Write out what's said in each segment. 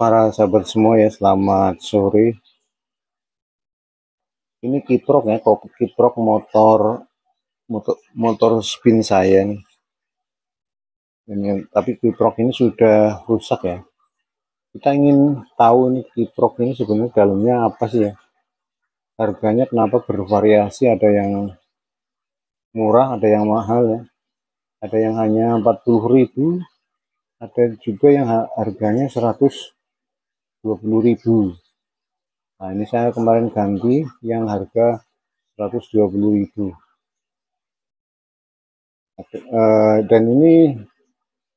Para sahabat semua ya, selamat sore. Ini kiprok ya, kok kiprok motor spin saya nih. Tapi kiprok ini sudah rusak ya. Kita ingin tahu nih kiprok ini sebenarnya dalamnya apa sih ya? Harganya kenapa bervariasi? Ada yang murah, ada yang mahal ya. Ada yang hanya 40.000, ada juga yang harganya 120.000. Nah, ini saya kemarin ganti yang harga 120.000. Dan ini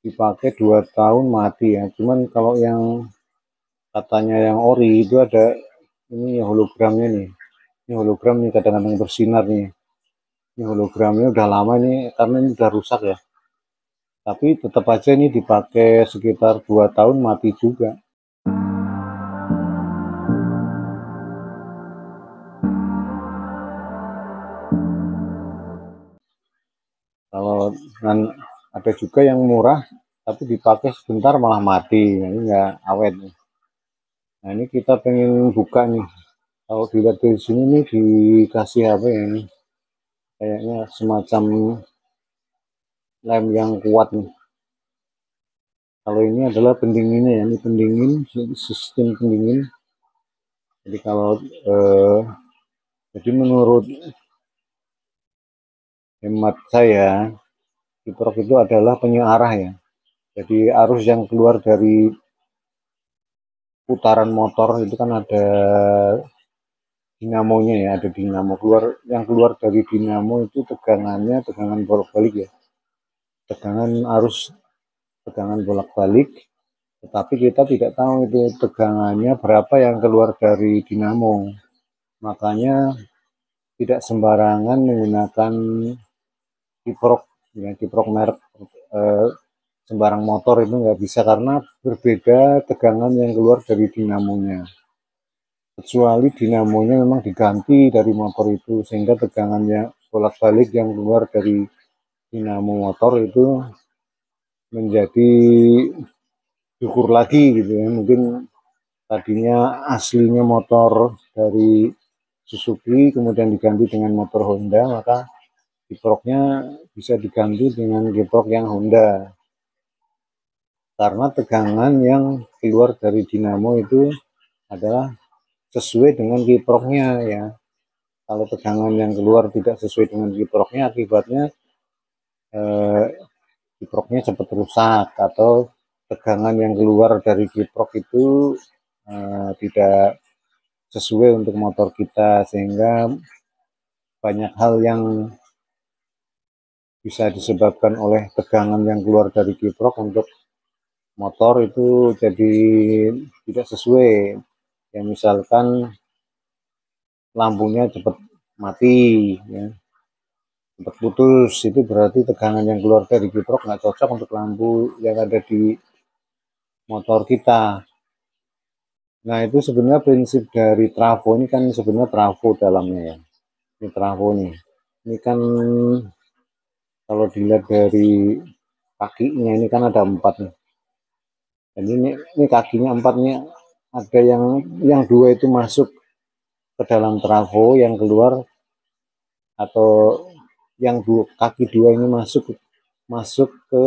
dipakai 2 tahun mati ya. Cuman kalau yang katanya yang ori itu ada ini hologramnya nih. Ini hologram nih, kadang-kadang bersinar nih. Ini hologramnya udah lama nih karena ini udah rusak ya. Tapi tetap aja ini dipakai sekitar 2 tahun mati juga. Kalau dan ada juga yang murah tapi dipakai sebentar malah mati. Nah, ini nggak awet nih. Nah, ini kita pengen buka nih. Kalau dilihat dari sini nih dikasih apa ya ini? Kayaknya semacam lem yang kuat nih. Kalau ini adalah pendinginnya ya, ini pendingin, sistem pendingin. Jadi kalau jadi menurut hemat saya, kiprok itu adalah penyearah ya. Jadi arus yang keluar dari putaran motor itu kan ada dinamonya ya, ada dinamo keluar, yang keluar dari dinamo itu tegangannya tegangan bolak-balik ya. Tegangan arus, tegangan bolak-balik, tetapi kita tidak tahu itu tegangannya berapa yang keluar dari dinamo. Makanya tidak sembarangan menggunakan kiprok ya, kiprok merek sembarang motor itu nggak bisa karena berbeda tegangan yang keluar dari dinamonya, kecuali dinamonya memang diganti dari motor itu sehingga tegangannya bolak-balik yang keluar dari dinamo motor itu menjadi diukur lagi gitu ya. Mungkin tadinya aslinya motor dari Suzuki kemudian diganti dengan motor Honda, maka kiproknya bisa diganti dengan kiprok yang Honda karena tegangan yang keluar dari dinamo itu adalah sesuai dengan kiproknya ya. Kalau tegangan yang keluar tidak sesuai dengan kiproknya, akibatnya eh, kiproknya cepat rusak atau tegangan yang keluar dari kiprok itu tidak sesuai untuk motor kita, sehingga banyak hal yang bisa disebabkan oleh tegangan yang keluar dari kiprok untuk motor itu jadi tidak sesuai. Ya misalkan lampunya cepat mati, ya, cepat putus, itu berarti tegangan yang keluar dari kiprok nggak cocok untuk lampu yang ada di motor kita. Nah itu sebenarnya prinsip dari trafo ini kan sebenarnya trafo dalamnya ya. Ini trafo nih. Ini kan kalau dilihat dari kakinya ini kan ada 4 nih. Dan ini kakinya 4 nih, ada yang 2 itu masuk ke dalam trafo, yang keluar atau yang kaki 2 ini masuk masuk ke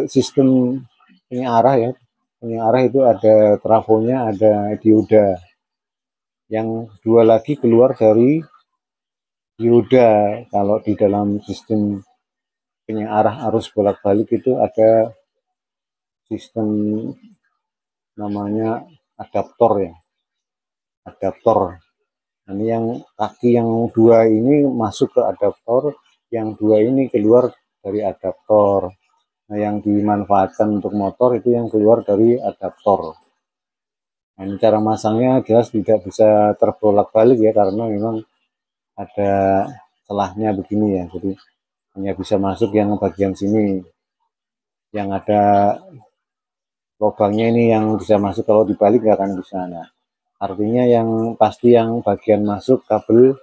sistem penyearah ya. Penyearah itu ada trafonya, ada dioda. Yang 2 lagi keluar dari dioda. Kalau di dalam sistem penyearah arus bolak-balik itu ada sistem namanya adaptor ya, adaptor. Nah, ini yang kaki yang 2 ini masuk ke adaptor, yang 2 ini keluar dari adaptor. Nah, yang dimanfaatkan untuk motor itu yang keluar dari adaptor. Nah, ini cara masangnya jelas tidak bisa terbolak-balik ya, karena memang ada celahnya begini ya. Jadi hanya bisa masuk yang bagian sini, yang ada lubangnya ini yang bisa masuk, kalau dibalik nggak akan bisa. Nah, artinya yang pasti yang bagian masuk kabelnya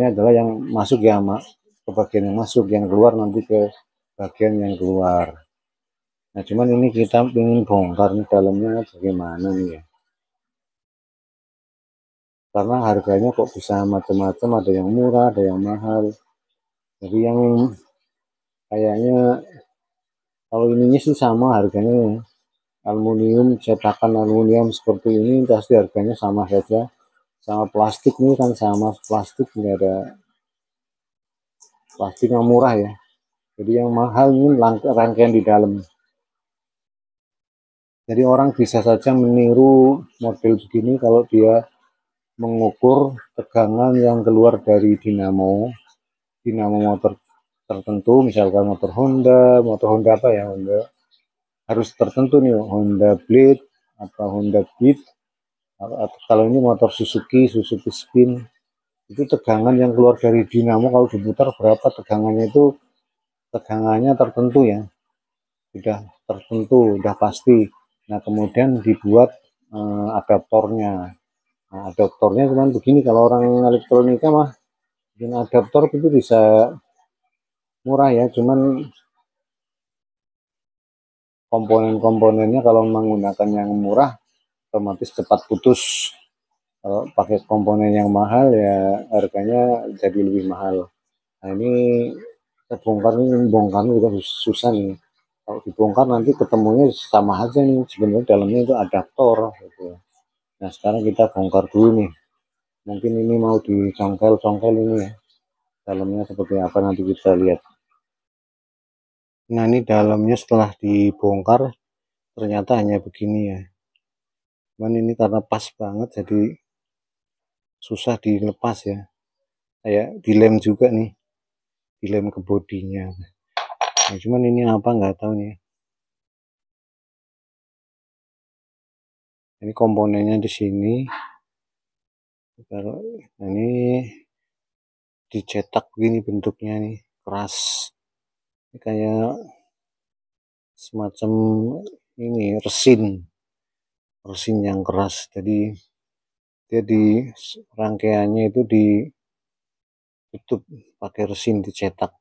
adalah yang masuk ya, ke bagian yang masuk, yang keluar nanti ke bagian yang keluar. Nah, cuman ini kita ingin bongkar nih dalamnya bagaimana nih ya. Karena harganya kok bisa macam-macam, ada yang murah, ada yang mahal. Jadi yang kayaknya kalau ininya sih sama harganya ya. Aluminium, cetakan aluminium seperti ini pasti harganya sama saja. Sama plastik ini kan sama, plastik nggak ada plastik yang murah ya. Jadi yang mahal ini rangkaian di dalam. Jadi orang bisa saja meniru model begini kalau dia mengukur tegangan yang keluar dari dinamo motor tertentu, misalkan motor Honda apa ya, Honda harus tertentu nih, Honda Blade atau Honda Beat, atau kalau ini motor Suzuki Spin, itu tegangan yang keluar dari dinamo kalau diputar berapa tegangannya, itu tegangannya tertentu ya, sudah tertentu, sudah pasti. Nah, kemudian dibuat adaptornya. Nah, adaptornya cuman begini, kalau orang elektronika mah bikin adaptor itu bisa murah ya, cuman komponen-komponennya kalau menggunakan yang murah otomatis cepat putus. Kalau pakai komponen yang mahal ya harganya jadi lebih mahal. Nah, ini kita bongkar, ini bongkarnya juga susah nih. Kalau dibongkar nanti ketemunya sama aja nih, sebenarnya dalamnya itu adaptor gitu. Nah, sekarang kita bongkar dulu nih. Mungkin ini mau dicongkel-congkel ini ya. Dalamnya seperti apa nanti kita lihat. Nah, ini dalamnya setelah dibongkar ternyata hanya begini ya. Cuman ini karena pas banget jadi susah dilepas ya. Kayak dilem juga nih, dilem ke bodinya. Nah, cuman ini apa nggak tahu nih. Ini komponennya di sini. Kalau ini dicetak begini bentuknya nih, keras. Ini kayak semacam ini resin yang keras. Jadi dia di rangkaiannya itu ditutup pakai resin, dicetak.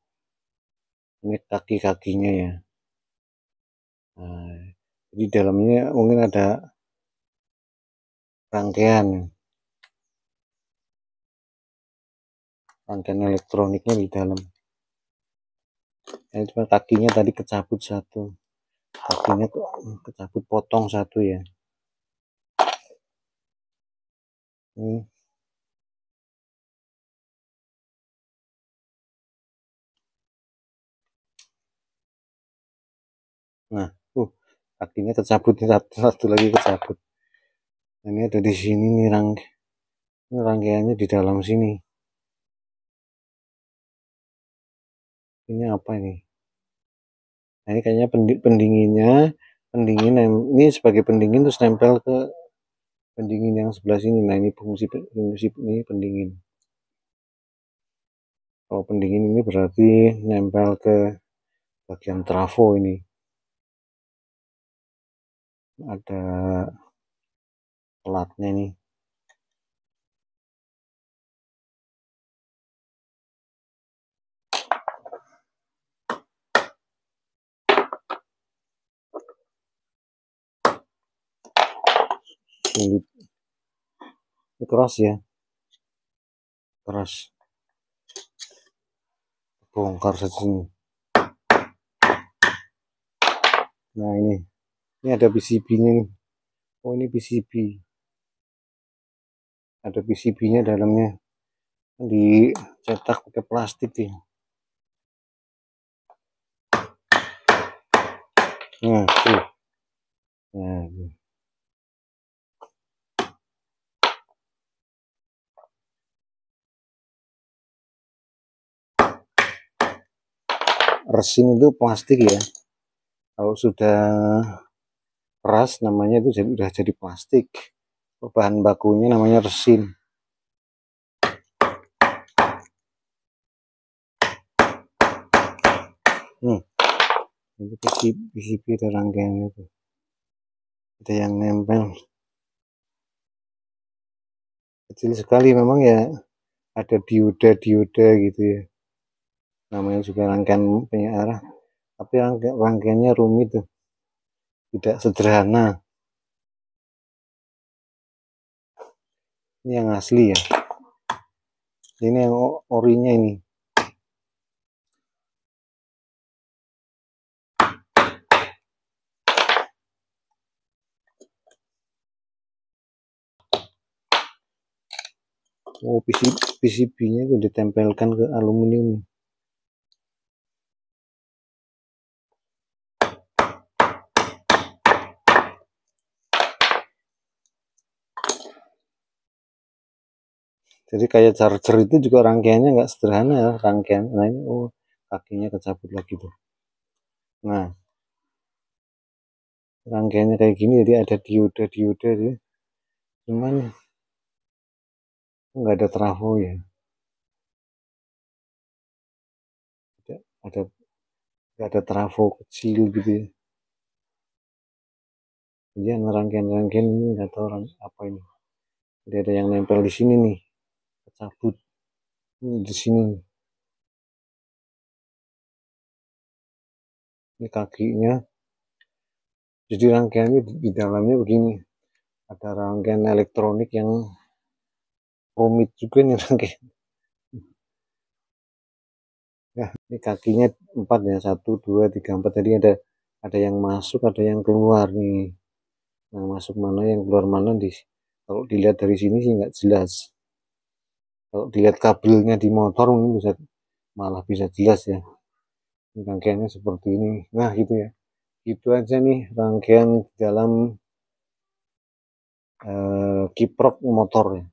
Ini kaki-kakinya ya. Nah, jadi dalamnya mungkin ada rangkaian elektroniknya di dalam. Ini cuma kakinya tadi kecabut satu, kakinya kecabut potong satu ya. Nah, kakinya kecabut, satu lagi kecabut. Ini ada di sini nih ini rangkaiannya di dalam sini. Ini apa ini? Nah, ini kayaknya pendingin ini sebagai pendingin terus nempel ke pendingin yang sebelah sini. Nah, ini fungsi ini pendingin. Kalau pendingin ini berarti nempel ke bagian trafo ini. Ada pelatnya nih. Ini keras ya, keras. Bongkar saja ini. Nah, ini ada PCB-nya nih. Oh, ini PCB. Ada PCB-nya dalamnya. Dicetak pakai plastik nih. Nah, tuh. Nah, resin itu plastik ya. Kalau sudah keras namanya itu udah jadi plastik. Bahan bakunya namanya resin. Itu PCB ada rangkaian itu. Ada yang nempel. Kecil sekali memang ya. Ada dioda gitu ya. Namanya juga rangkaian penyiar. Tapi rangkaiannya rumit tuh. tidak sederhana. Ini yang asli ya, ini yang orinya ini. Oh, PCB-nya itu ditempelkan ke aluminium. Jadi kayak charger itu juga rangkaiannya nggak sederhana ya, rangkaian. Nah ini, oh kakinya kecabut lagi tuh. Nah rangkaiannya kayak gini, jadi ada dioda ya. Cuman nggak ada trafo ya. Ada nggak ada trafo kecil gitu ya. Jadi rangkaian ini nggak tahu apa ini. Jadi ada yang nempel di sini nih, kecabut ini di sini. Ini kakinya. Jadi rangkaiannya di dalamnya begini. Ada rangkaian elektronik yang rumit juga nih rangkaian. Ya, ini kakinya 4 ya, 1, 2, 3, 4. Tadi ada yang masuk, ada yang keluar nih. Nah, masuk mana, yang keluar mana kalau dilihat dari sini sih nggak jelas. Kalau dilihat kabelnya di motor mungkin malah bisa jelas ya. Ini rangkaiannya seperti ini. Nah, gitu ya. Itu aja nih rangkaian dalam kiprok motor ya.